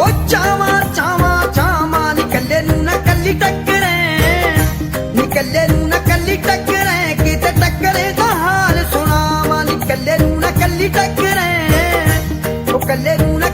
ਓ ਚਾਵਾਂ ਚਾਵਾਂ ਚਾਵਾਂ ਨੀ ਕੱਲੇ ਨੂੰ ਨਾ ਕੱਲੀ ਟੱਕਰੇ, ਨੀ ਕੱਲੇ ਨੂੰ ਨਾ ਕੱਲੀ ਟੱਕਰੇ, ਕਿਤੇ ਟੱਕਰੇ ਦਾ ਹਾਲ ਸੁਣਾਵਾਂ ਨੀ ਕੱਲੇ ਨੂੰ ਨਾ ਕੱਲੀ ਟੱਕਰੇ, ਓ ਕੱਲੇ ਨੂੰ ਨਾ